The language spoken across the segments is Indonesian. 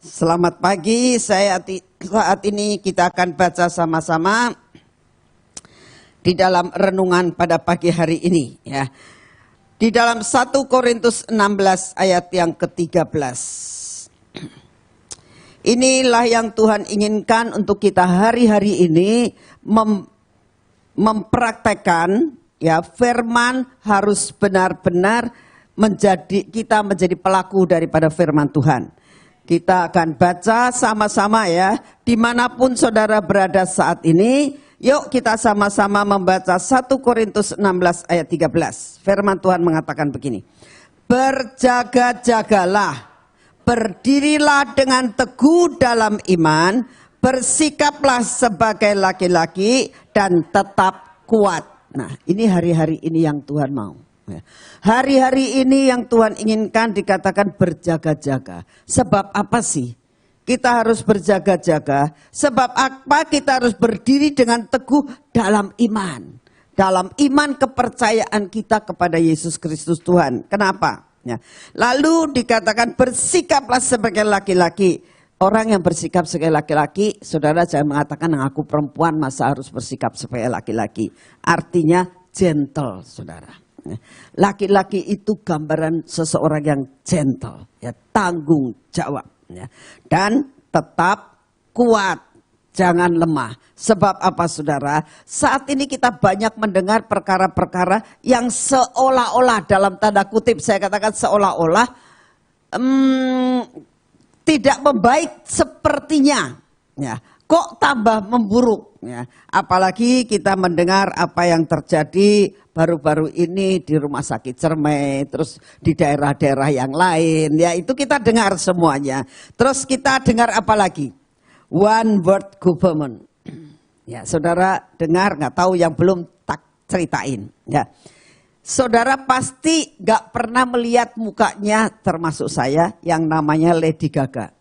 Selamat pagi, saat ini kita akan baca sama-sama di dalam renungan pada pagi hari ini. Ya. Di dalam 1 Korintus 16 ayat yang ke-13. Inilah yang Tuhan inginkan untuk kita hari-hari ini mempraktekkan, ya, firman harus benar-benar kita menjadi pelaku daripada firman Tuhan. Kita akan baca sama-sama, ya, dimanapun saudara berada saat ini. Yuk kita sama-sama membaca 1 Korintus 16 ayat 13. Firman Tuhan mengatakan begini. Berjaga-jagalah, berdirilah dengan teguh dalam iman, bersikaplah sebagai laki-laki dan tetap kuat. Nah, ini hari-hari ini yang Tuhan mau. Hari-hari ini yang Tuhan inginkan dikatakan berjaga-jaga. Sebab apa sih kita harus berjaga-jaga? Sebab apa kita harus berdiri dengan teguh dalam iman? Dalam iman kepercayaan kita kepada Yesus Kristus Tuhan. Kenapa? Ya. Lalu dikatakan bersikaplah sebagai laki-laki. Orang yang bersikap sebagai laki-laki, saudara jangan mengatakan aku perempuan masa harus bersikap sebagai laki-laki. Artinya gentle, saudara. Laki-laki itu gambaran seseorang yang gentle, ya, tanggung jawab, ya, dan tetap kuat, jangan lemah. Sebab apa, saudara? Saat ini kita banyak mendengar perkara-perkara yang seolah-olah, dalam tanda kutip saya katakan seolah-olah tidak membaik sepertinya, ya. Kok tambah memburuk, ya. Apalagi kita mendengar apa yang terjadi baru-baru ini di Rumah Sakit Ciremai, terus di daerah-daerah yang lain, ya, itu kita dengar semuanya. Terus kita dengar apa lagi? One world government. Ya, saudara dengar nggak? Tahu yang belum tak ceritain, ya. Saudara pasti nggak pernah melihat mukanya, termasuk saya, yang namanya Lady Gaga.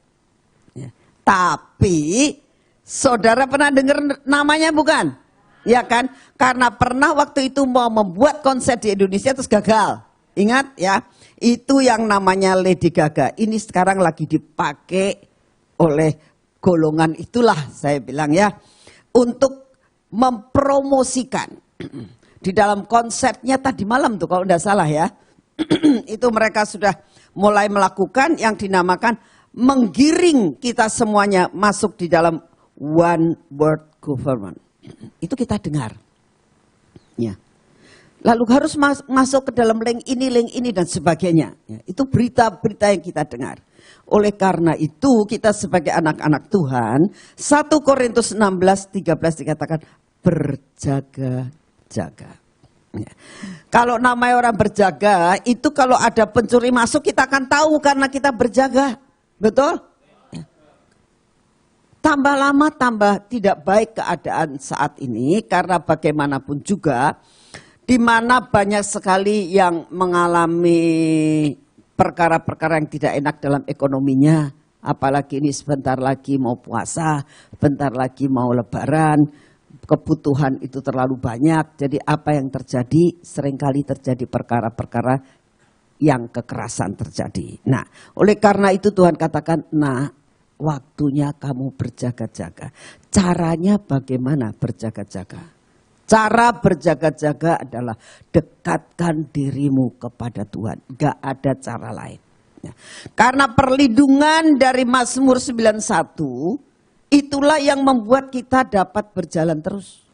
Ya. Tapi saudara pernah dengar namanya bukan? Ya kan? Karena pernah waktu itu mau membuat konser di Indonesia terus gagal. Ingat, ya? Itu yang namanya Lady Gaga. Ini sekarang lagi dipakai oleh golongan itulah, saya bilang, ya, untuk mempromosikan. Di dalam konsernya tadi malam tuh kalau tidak salah, ya. Itu mereka sudah mulai melakukan yang dinamakan menggiring kita semuanya masuk di dalam one world government. Itu kita dengar. Ya. Lalu harus masuk ke dalam link ini dan sebagainya. Ya. Itu berita-berita yang kita dengar. Oleh karena itu kita sebagai anak-anak Tuhan, 1 Korintus 16:13 dikatakan berjaga-jaga. Ya. Kalau namanya orang berjaga, itu kalau ada pencuri masuk kita akan tahu karena kita berjaga. Betul? Tambah lama tambah tidak baik keadaan saat ini karena bagaimanapun juga di mana banyak sekali yang mengalami perkara-perkara yang tidak enak dalam ekonominya. Apalagi ini sebentar lagi mau puasa, sebentar lagi mau lebaran, kebutuhan itu terlalu banyak. Jadi apa yang terjadi? Seringkali terjadi perkara-perkara yang kekerasan terjadi. Nah, oleh karena itu Tuhan katakan, nah, waktunya kamu berjaga-jaga. Caranya bagaimana berjaga-jaga? Cara berjaga-jaga adalah dekatkan dirimu kepada Tuhan. Gak ada cara lain. Ya. Karena perlindungan dari Mazmur 91, itulah yang membuat kita dapat berjalan terus.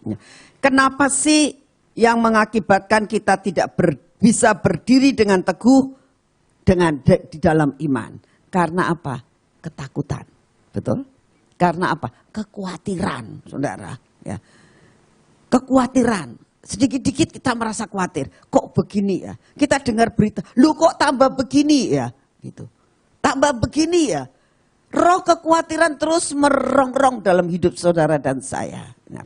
Ya. Kenapa sih yang mengakibatkan kita tidak bisa berdiri dengan teguh di dalam iman? Karena apa? Ketakutan, betul? Karena apa? Kekhawatiran, saudara. Ya. Kekhawatiran. Sedikit-dikit kita merasa khawatir. Kok begini ya? Kita dengar berita, lu kok tambah begini ya? Gitu. Tambah begini ya? Roh kekhawatiran terus merongrong dalam hidup saudara dan saya. Nah.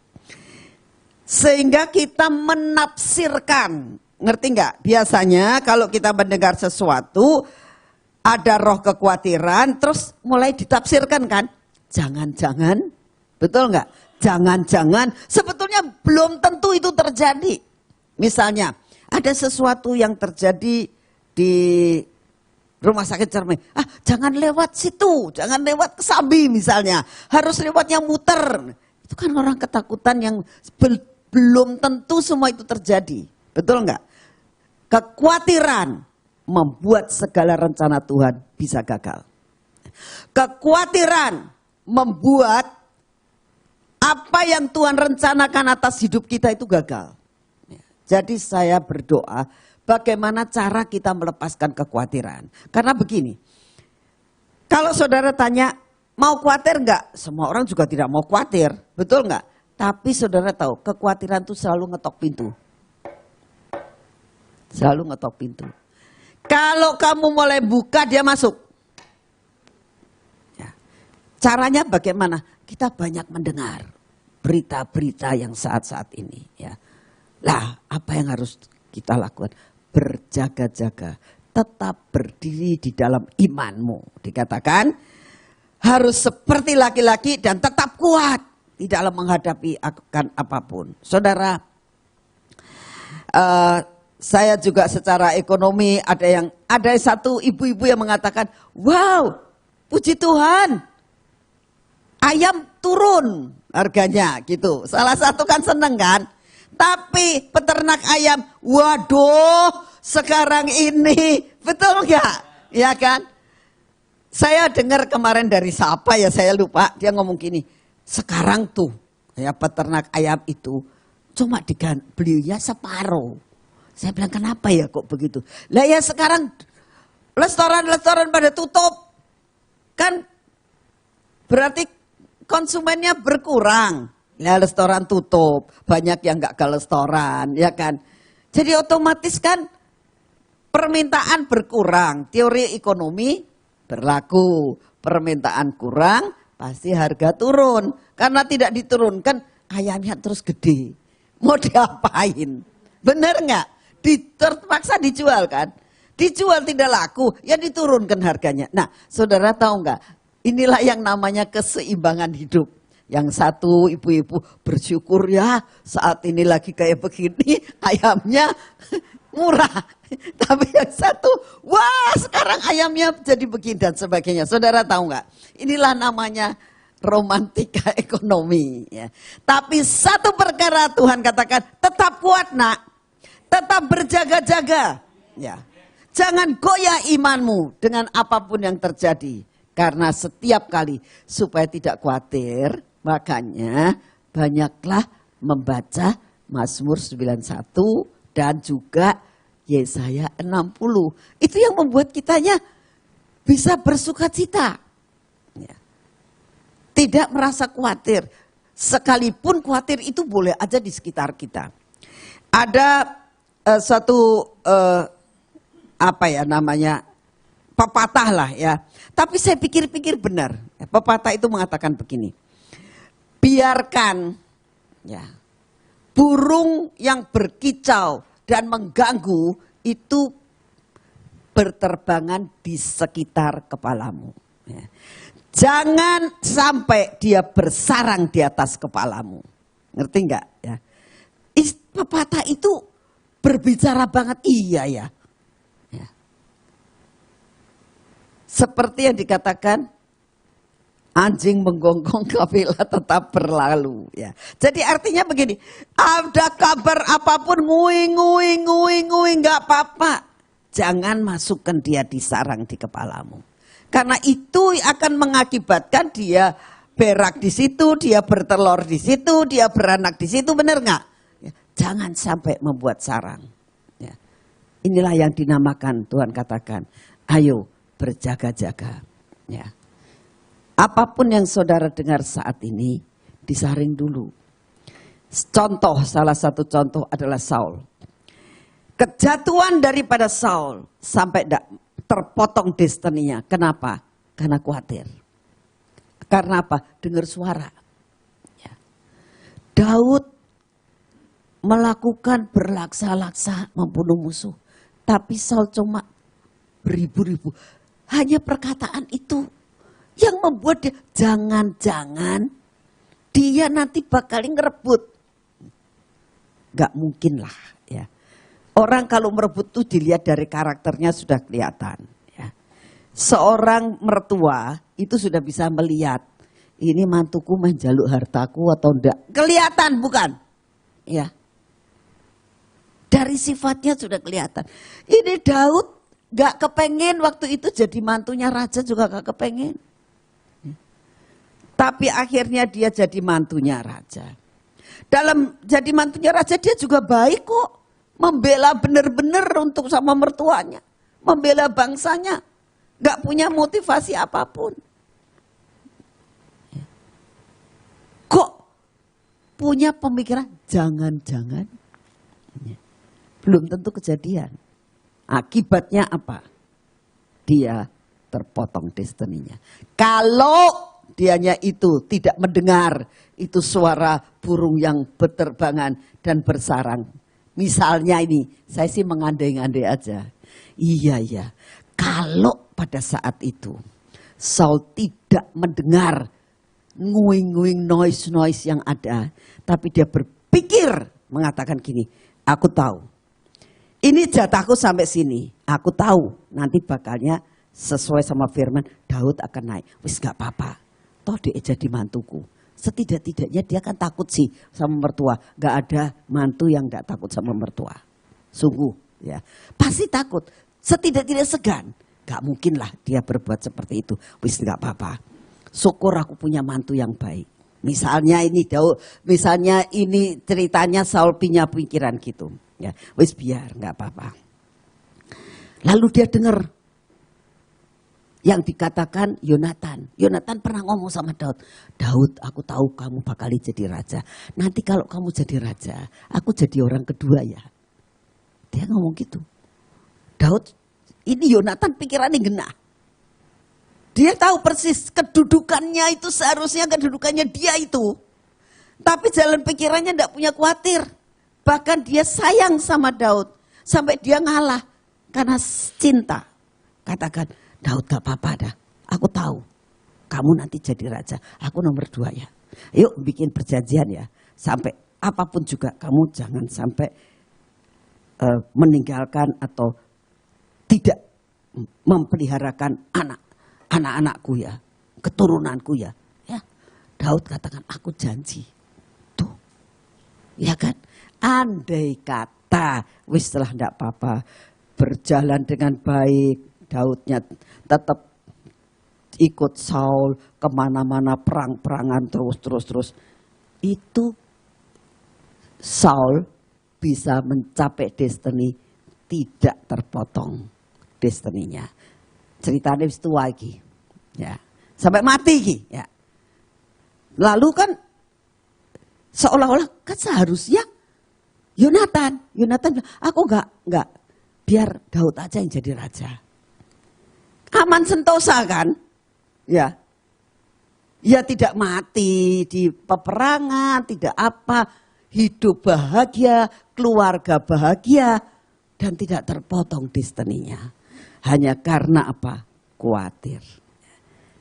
Sehingga kita menafsirkan. Ngerti nggak? Biasanya kalau kita mendengar sesuatu, ada roh kekhawatiran, terus mulai ditafsirkan kan. Jangan-jangan, betul nggak? Jangan-jangan, sebetulnya belum tentu itu terjadi. Misalnya, ada sesuatu yang terjadi di Rumah sakit Cermai, jangan lewat situ, jangan lewat Kesambi misalnya, harus lewat yang muter. Itu kan orang ketakutan yang belum tentu semua itu terjadi, betul nggak? Kekhawatiran membuat segala rencana Tuhan bisa gagal. Kekhawatiran membuat apa yang Tuhan rencanakan atas hidup kita itu gagal. Jadi saya berdoa, bagaimana cara kita melepaskan kekhawatiran. Karena begini, kalau saudara tanya, mau khawatir enggak? Semua orang juga tidak mau khawatir, betul enggak? Tapi saudara tahu, kekhawatiran itu selalu ngetok pintu. Selalu ngetok pintu. Kalau kamu mulai buka, dia masuk. Ya. Caranya bagaimana? Kita banyak mendengar berita-berita yang saat-saat ini. Ya. Lah, apa yang harus kita lakukan? Berjaga-jaga, tetap berdiri di dalam imanmu. Dikatakan harus seperti laki-laki dan tetap kuat di dalam menghadapi akan apapun. Saudara, saya juga secara ekonomi ada satu ibu-ibu yang mengatakan, wow, puji Tuhan, ayam turun harganya gitu. Salah satu kan seneng kan? Tapi peternak ayam, waduh, sekarang ini, betul nggak? Ya kan? Saya dengar kemarin dari siapa ya, saya lupa, dia ngomong gini, sekarang tuh ya peternak ayam itu cuma belinya separuh. Saya bilang kenapa ya kok begitu? Lah ya sekarang restoran-restoran pada tutup, kan berarti konsumennya berkurang. Ya restoran tutup, banyak yang nggak ke restoran, ya kan. Jadi otomatis kan permintaan berkurang, teori ekonomi berlaku, permintaan kurang, pasti harga turun. Karena tidak diturunkan, ayamnya terus gede. Mau diapain? Bener nggak? Terpaksa dijual kan? Dijual tidak laku, ya diturunkan harganya. Nah, saudara tahu nggak? Inilah yang namanya keseimbangan hidup. Yang satu ibu-ibu bersyukur ya saat ini lagi kayak begini ayamnya murah. Tapi yang satu, wah sekarang ayamnya jadi begini dan sebagainya. Saudara tahu nggak? Inilah namanya romantika ekonomi. Ya. Tapi satu perkara Tuhan katakan, tetap kuat nak, tetap berjaga-jaga. Ya. Jangan goyah imanmu dengan apapun yang terjadi. Karena setiap kali supaya tidak khawatir, makanya banyaklah membaca Mazmur 91 dan juga Yesaya 60. Itu yang membuat kitanya bisa bersukacita. Ya. Tidak merasa khawatir. Sekalipun khawatir itu boleh aja di sekitar kita. Ada satu pepatah lah ya. Tapi saya pikir-pikir benar. Pepatah itu mengatakan begini. Biarkan ya, burung yang berkicau dan mengganggu itu berterbangan di sekitar kepalamu. Ya. Jangan sampai dia bersarang di atas kepalamu. Ngerti nggak? Ya. Pepatah itu berbicara banget, iya ya. Ya. Seperti yang dikatakan, anjing menggonggong kafilah tetap berlalu. Ya. Jadi artinya begini, ada kabar apapun ngui, nggak apa-apa. Jangan masukkan dia di sarang di kepalamu. Karena itu akan mengakibatkan dia berak di situ, dia bertelur di situ, dia beranak di situ, benar nggak? Ya. Jangan sampai membuat sarang. Ya. Inilah yang dinamakan Tuhan katakan, ayo berjaga-jaga. Ya. Apapun yang saudara dengar saat ini, disaring dulu. Contoh, salah satu contoh adalah Saul. Kejatuhan daripada Saul sampai terpotong destininya. Kenapa? Karena khawatir. Karena apa? Dengar suara. Ya. Daud melakukan berlaksa-laksa membunuh musuh. Tapi Saul cuma beribu-ribu. Hanya perkataan itu yang membuat dia, jangan-jangan dia nanti bakal ngerebut. Gak mungkin lah ya. Orang kalau merebut tuh dilihat dari karakternya sudah kelihatan. Ya. seorang mertua itu sudah bisa melihat ini mantuku menjaluk hartaku atau enggak. Kelihatan bukan? Ya. Dari sifatnya sudah kelihatan. Ini Daud gak kepengen waktu itu jadi mantunya raja juga gak kepengen. Tapi akhirnya dia jadi mantunya raja. Dalam jadi mantunya raja dia juga baik kok. Membela benar-benar untuk sama mertuanya. Membela bangsanya. Gak punya motivasi apapun. Kok punya pemikiran jangan-jangan. Belum tentu kejadian. Akibatnya apa? Dia terpotong destininya. Kalau dianya itu tidak mendengar itu suara burung yang berterbangan dan bersarang. Misalnya ini, saya sih mengandai-andai aja. Iya. Kalau pada saat itu Saul tidak mendengar nguing-nguing noise yang ada, tapi dia berpikir mengatakan gini, aku tahu. Ini jatahku sampai sini. Aku tahu nanti bakalnya sesuai sama firman Daud akan naik. Wis gak apa-apa. Toh dia jadi mantuku. Setidak-tidaknya dia kan takut sih sama mertua. Gak ada mantu yang gak takut sama mertua. Sungguh ya. Pasti takut. Setidak-tidak segan. Gak mungkin lah dia berbuat seperti itu. Wis gak apa-apa. Syukur aku punya mantu yang baik. Misalnya ini Daud, misalnya ini ceritanya Saul punya pikiran gitu. Ya, wis biar nggak apa-apa. Lalu dia dengar yang dikatakan Yonatan. Yonatan pernah ngomong sama Daud. Daud, aku tahu kamu bakal jadi raja. Nanti kalau kamu jadi raja, aku jadi orang kedua ya. Dia ngomong gitu. Daud, ini Yonatan pikirannya genah. Dia tahu persis kedudukannya itu seharusnya kedudukannya dia itu. Tapi jalan pikirannya tidak punya khawatir. Bahkan dia sayang sama Daud. Sampai dia ngalah karena cinta. Katakan, Daud gak apa-apa dah. Aku tahu kamu nanti jadi raja. Aku nomor 2 ya. Yuk bikin perjanjian ya. Sampai apapun juga kamu jangan sampai meninggalkan atau tidak memeliharakan anak-anakku ya, keturunanku ya. Ya, Daud katakan aku janji. Tuh, ya kan? Andai kata, wis setelah ndak apa-apa, berjalan dengan baik, Daudnya tetap ikut Saul kemana-mana perang-perangan terus. Itu Saul bisa mencapai destiny tidak terpotong destininya. Ceritanya wis tua iki. Ya. Sampai mati iki, ya. Lalu kan seolah-olah kan seharusnya Yonatan bilang, aku enggak biar Daud aja yang jadi raja. Aman sentosa kan? Ya. Ya tidak mati di peperangan, tidak apa, hidup bahagia, keluarga bahagia dan tidak terpotong destininya. Hanya karena apa? Khawatir.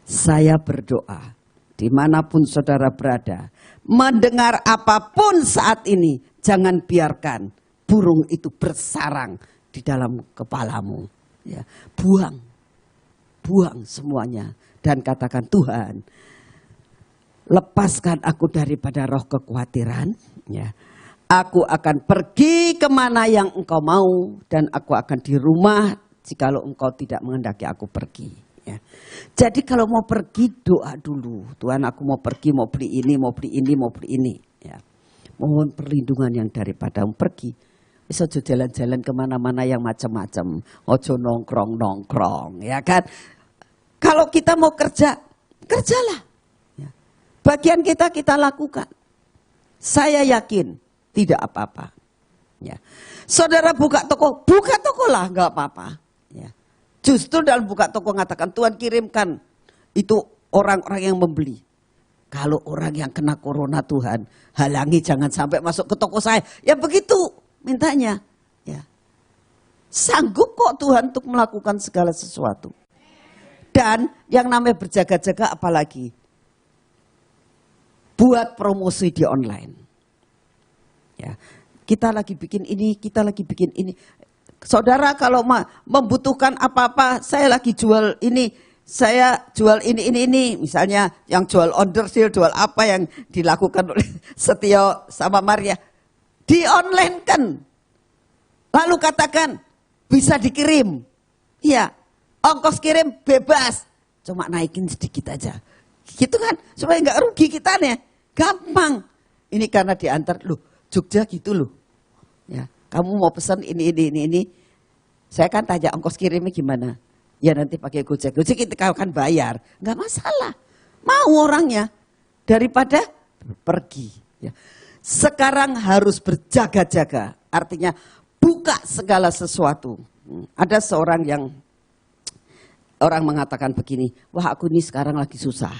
Saya berdoa, dimanapun saudara berada, mendengar apapun saat ini, jangan biarkan burung itu bersarang di dalam kepalamu. Ya, buang semuanya dan katakan, Tuhan, lepaskan aku daripada roh kekhawatiran. Ya, aku akan pergi kemana yang Engkau mau dan aku akan di rumah jikalau Engkau tidak menghendaki aku pergi. Ya. Jadi kalau mau pergi doa dulu. Tuhan, aku mau pergi, mau beli ini, mau beli ini, mau beli ini. Ya. Mohon perlindungan yang daripadamu. Pergi. Bisa jalan-jalan kemana-mana yang macam-macam. Ojo nongkrong-nongkrong. Ya kan? Kalau kita mau kerja, kerjalah. Ya. Bagian kita lakukan. Saya yakin tidak apa-apa. Ya. Saudara buka toko lah, nggak apa-apa. Ya. Justru dalam buka toko mengatakan Tuhan kirimkan itu orang-orang yang membeli. Kalau orang yang kena corona Tuhan halangi jangan sampai masuk ke toko saya. Ya begitu mintanya. Ya. Sanggup kok Tuhan untuk melakukan segala sesuatu. Dan yang namanya berjaga-jaga apalagi buat promosi di online. Ya. Kita lagi bikin ini, kita lagi bikin ini. Saudara kalau membutuhkan apa-apa, saya lagi jual ini, saya jual ini. Misalnya yang jual undershield, jual apa yang dilakukan oleh Setio sama Maria. Di online kan. Lalu katakan, bisa dikirim. Iya, ongkos kirim bebas. Cuma naikin sedikit aja. Gitu kan, supaya nggak rugi kita nih. Gampang. Ini karena diantar, loh Jogja gitu loh. Ya. Kamu mau pesan ini. Saya kan tanya ongkos kirimnya gimana. Ya nanti pakai Gojek. Gojek kita akan bayar. Nggak masalah. Mau orangnya. Daripada pergi. Ya. Sekarang harus berjaga-jaga. Artinya buka segala sesuatu. Ada seorang yang orang mengatakan begini. Wah aku ini sekarang lagi susah.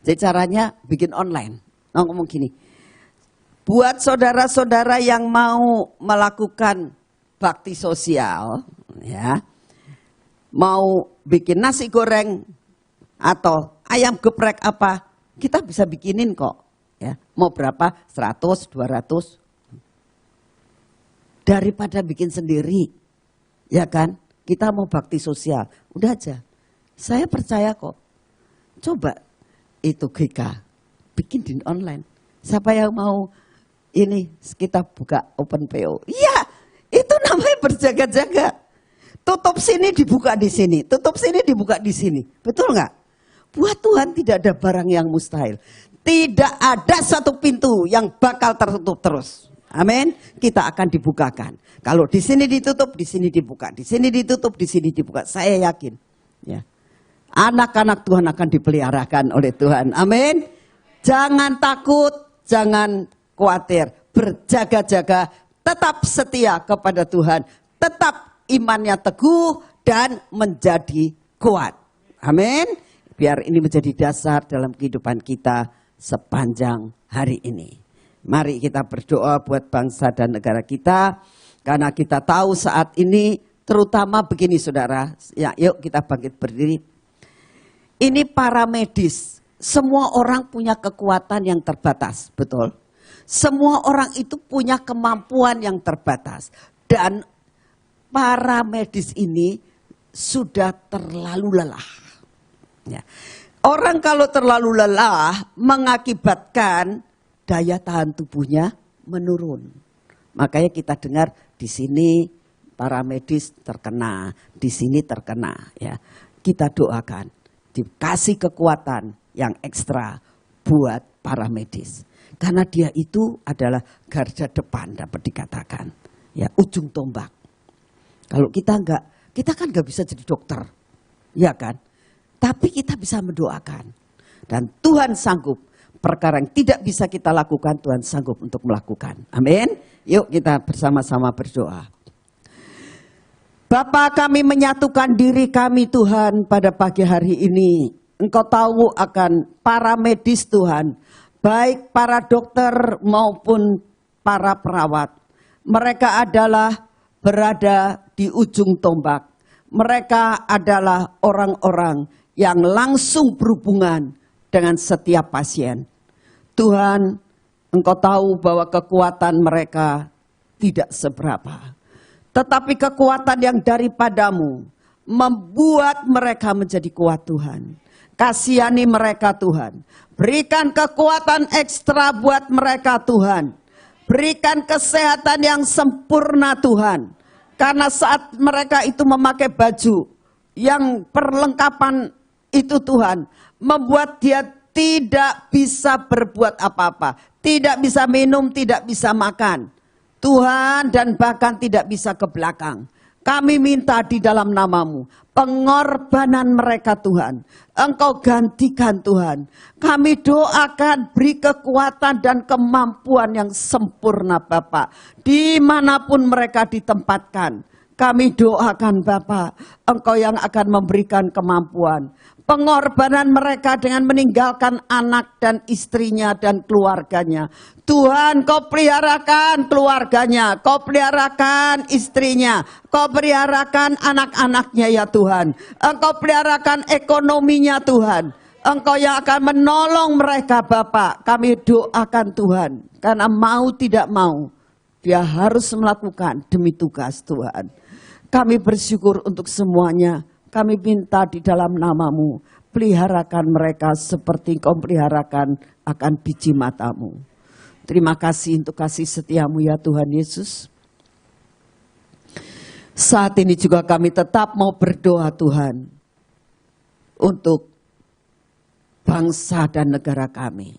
Jadi caranya bikin online. Ngomong gini. Buat saudara-saudara yang mau melakukan bakti sosial, ya, mau bikin nasi goreng atau ayam geprek apa, kita bisa bikinin kok. Ya. Mau berapa? 100, 200. Daripada bikin sendiri, ya kan? Kita mau bakti sosial, udah aja. Saya percaya kok. Coba itu GK, bikin di online. Siapa yang mau? Ini kita buka open PO. Iya, itu namanya berjaga-jaga. Tutup sini dibuka di sini, tutup sini dibuka di sini. Betul nggak? Buat Tuhan tidak ada barang yang mustahil. Tidak ada satu pintu yang bakal tertutup terus. Amin. Kita akan dibukakan. Kalau di sini ditutup, di sini dibuka. Di sini ditutup, di sini dibuka. Saya yakin. Ya. Anak-anak Tuhan akan dipeliharakan oleh Tuhan. Amin. Jangan takut, jangan khawatir, berjaga-jaga, tetap setia kepada Tuhan, tetap imannya teguh dan menjadi kuat. Amin. Biar ini menjadi dasar dalam kehidupan kita sepanjang hari ini. Mari kita berdoa buat bangsa dan negara kita, karena kita tahu saat ini terutama begini saudara, ya yuk kita bangkit berdiri. Ini para medis, semua orang punya kekuatan yang terbatas, betul? Semua orang itu punya kemampuan yang terbatas. Dan para medis ini sudah terlalu lelah. Ya. Orang kalau terlalu lelah mengakibatkan daya tahan tubuhnya menurun. Makanya kita dengar di sini para medis terkena, di sini terkena. Ya. Kita doakan, dikasih kekuatan yang ekstra buat para medis. Karena dia itu adalah garda depan dapat dikatakan. Ya, ujung tombak. Kalau kita kan nggak bisa jadi dokter. Ya kan? Tapi kita bisa mendoakan. Dan Tuhan sanggup. Perkara yang tidak bisa kita lakukan, Tuhan sanggup untuk melakukan. Amin. Yuk kita bersama-sama berdoa. Bapa, kami menyatukan diri kami Tuhan pada pagi hari ini. Engkau tahu akan para medis Tuhan. Baik para dokter maupun para perawat. Mereka adalah berada di ujung tombak. Mereka adalah orang-orang yang langsung berhubungan dengan setiap pasien. Tuhan, Engkau tahu bahwa kekuatan mereka tidak seberapa. Tetapi kekuatan yang daripadamu membuat mereka menjadi kuat Tuhan. Kasihani mereka Tuhan. Berikan kekuatan ekstra buat mereka Tuhan. Berikan kesehatan yang sempurna Tuhan. Karena saat mereka itu memakai baju yang perlengkapan itu Tuhan. Membuat dia tidak bisa berbuat apa-apa. Tidak bisa minum, tidak bisa makan. Tuhan dan bahkan tidak bisa ke belakang. Kami minta di dalam namamu, pengorbanan mereka Tuhan, Engkau gantikan Tuhan. Kami doakan beri kekuatan dan kemampuan yang sempurna Bapa. Dimanapun mereka ditempatkan, kami doakan Bapa, Engkau yang akan memberikan kemampuan. Pengorbanan mereka dengan meninggalkan anak dan istrinya dan keluarganya. Tuhan, Kau peliharakan keluarganya, Kau peliharakan istrinya, Kau peliharakan anak-anaknya ya Tuhan. Engkau peliharakan ekonominya Tuhan. Engkau yang akan menolong mereka Bapa. Kami doakan Tuhan, karena mau tidak mau, dia harus melakukan demi tugas Tuhan. Kami bersyukur untuk semuanya. Kami minta di dalam nama-Mu, peliharakan mereka seperti Engkau peliharakan akan biji mata-Mu. Terima kasih untuk kasih setia-Mu ya Tuhan Yesus. Saat ini juga kami tetap mau berdoa Tuhan, untuk bangsa dan negara kami.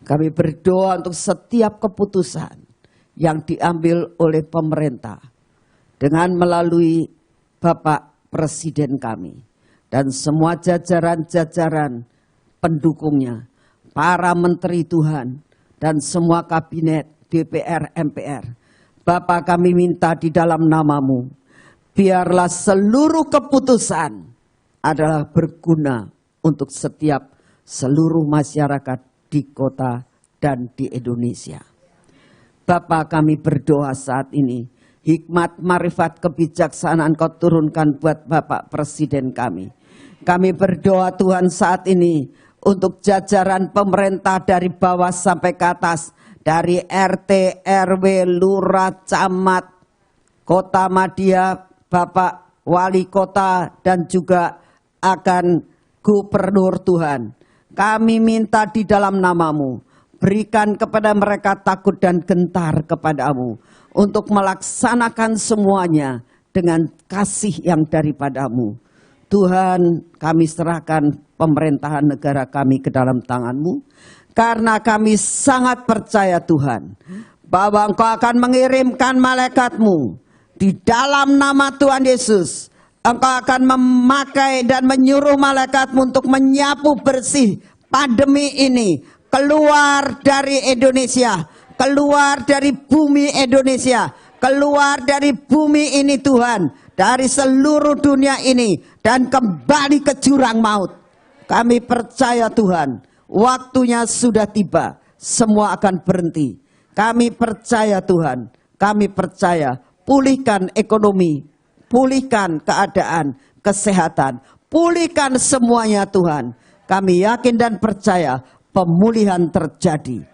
Kami berdoa untuk setiap keputusan yang diambil oleh pemerintah dengan melalui Bapak Presiden kami dan semua jajaran-jajaran pendukungnya, para menteri Tuhan dan semua kabinet DPR MPR. Bapak, kami minta di dalam nama-Mu, biarlah seluruh keputusan adalah berguna untuk seluruh masyarakat di kota dan di Indonesia. Bapa, kami berdoa saat ini, hikmat, marifat, kebijaksanaan Kau turunkan buat Bapak Presiden kami. Kami berdoa Tuhan saat ini untuk jajaran pemerintah dari bawah sampai ke atas, dari RT, RW, lurah, camat, kota Madia, Bapak Wali Kota, dan juga akan gubernur Tuhan. Kami minta di dalam nama-Mu, berikan kepada mereka takut dan gentar kepadamu untuk melaksanakan semuanya dengan kasih yang daripada-Mu. Tuhan, kami serahkan pemerintahan negara kami ke dalam tangan-Mu, karena kami sangat percaya Tuhan, bahwa Engkau akan mengirimkan malaikat-Mu di dalam nama Tuhan Yesus. Engkau akan memakai dan menyuruh malaikat-Mu untuk menyapu bersih pandemi ini, keluar dari Indonesia, keluar dari bumi Indonesia, keluar dari bumi ini Tuhan, dari seluruh dunia ini, dan kembali ke jurang maut. Kami percaya Tuhan, waktunya sudah tiba, semua akan berhenti. Kami percaya Tuhan, kami percaya, pulihkan ekonomi, pulihkan keadaan, kesehatan, pulihkan semuanya Tuhan. Kami yakin dan percaya pemulihan terjadi.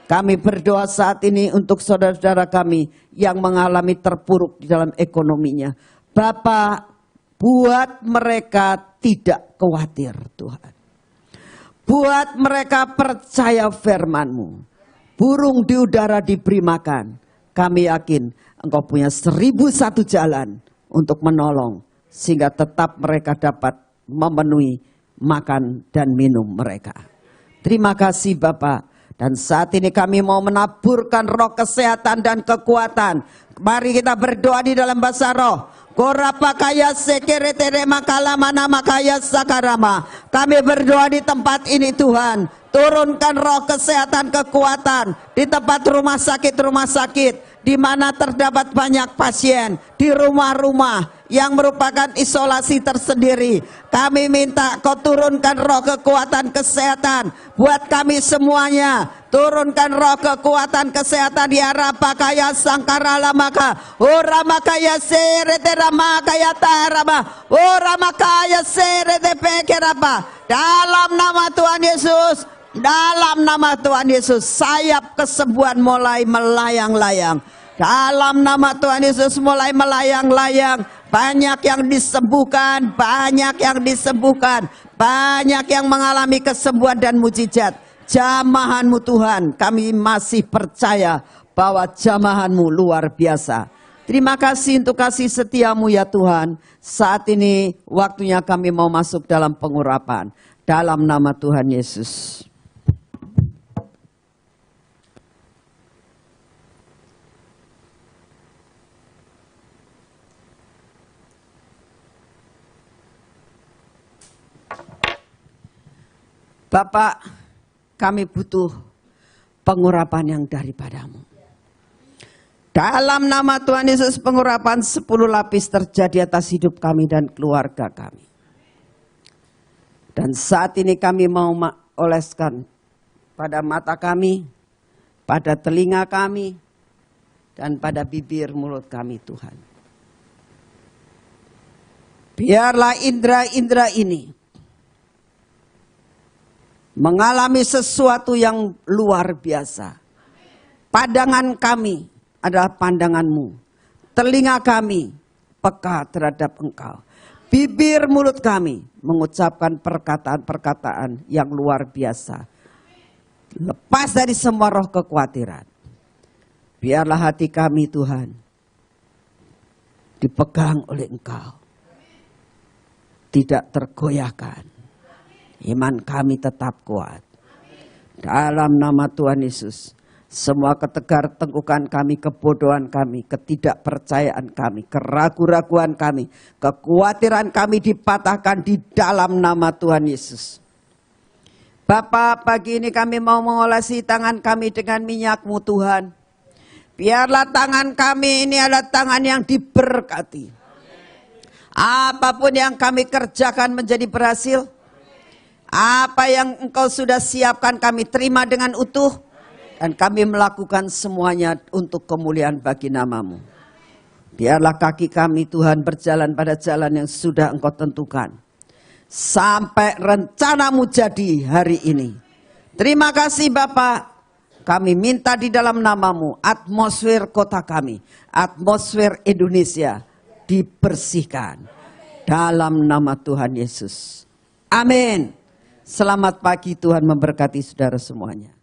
Kami berdoa saat ini untuk saudara-saudara kami yang mengalami terpuruk di dalam ekonominya. Bapa, buat mereka tidak khawatir Tuhan. Buat mereka percaya firman-Mu. Burung di udara diberi makan. Kami yakin Engkau punya 1001 jalan untuk menolong, sehingga tetap mereka dapat memenuhi makan dan minum mereka. Terima kasih Bapak. Dan saat ini kami mau menaburkan roh kesehatan dan kekuatan. Mari kita berdoa di dalam bahasa roh. Korapakaya sekeretere makala mana makaya sakarama. Kami berdoa di tempat ini Tuhan. Turunkan roh kesehatan kekuatan di tempat rumah sakit di mana terdapat banyak pasien, di rumah-rumah yang merupakan isolasi tersendiri. Kami minta Kau turunkan roh kekuatan kesehatan buat kami semuanya. Turunkan roh kekuatan kesehatan di Arapakaya Sangkarala maka Oramakaya serete ramakaya tarama Oramakaya serete pekerapa. Dalam nama Tuhan Yesus, dalam nama Tuhan Yesus, sayap kesembuhan mulai melayang-layang. Dalam nama Tuhan Yesus mulai melayang-layang. Banyak yang disembuhkan, banyak yang disembuhkan, banyak yang mengalami kesembuhan dan mujizat. Jamahan-Mu Tuhan, kami masih percaya bahwa jamahan-Mu luar biasa. Terima kasih untuk kasih setia-Mu ya Tuhan. Saat ini waktunya kami mau masuk dalam pengurapan. Dalam nama Tuhan Yesus. Bapak, kami butuh pengurapan yang daripada-Mu. Dalam nama Tuhan Yesus, pengurapan 10 lapis terjadi atas hidup kami dan keluarga kami. Dan saat ini kami mau oleskan pada mata kami, pada telinga kami, dan pada bibir mulut kami Tuhan. Biarlah indera-indera ini mengalami sesuatu yang luar biasa. Pandangan kami adalah pandangan-Mu. Telinga kami peka terhadap Engkau. Bibir mulut kami mengucapkan perkataan-perkataan yang luar biasa. Lepas dari semua roh kekhawatiran. Biarlah hati kami Tuhan dipegang oleh Engkau. Tidak tergoyahkan. Iman kami tetap kuat. Dalam nama Tuhan Yesus. Semua ketegar-tengkukan kami, kebodohan kami, ketidakpercayaan kami, keraguan-raguan kami, kekhawatiran kami dipatahkan di dalam nama Tuhan Yesus. Bapa, pagi ini kami mau mengolesi tangan kami dengan minyak-Mu Tuhan. Biarlah tangan kami ini adalah tangan yang diberkati. Apapun yang kami kerjakan menjadi berhasil. Apa yang Engkau sudah siapkan kami terima dengan utuh. Dan kami melakukan semuanya untuk kemuliaan bagi nama-Mu. Biarlah kaki kami Tuhan berjalan pada jalan yang sudah Engkau tentukan. Sampai rencana-Mu jadi hari ini. Terima kasih Bapak. Kami minta di dalam nama-Mu, atmosfer kota kami, atmosfer Indonesia dibersihkan. Dalam nama Tuhan Yesus. Amin. Selamat pagi, Tuhan memberkati saudara semuanya.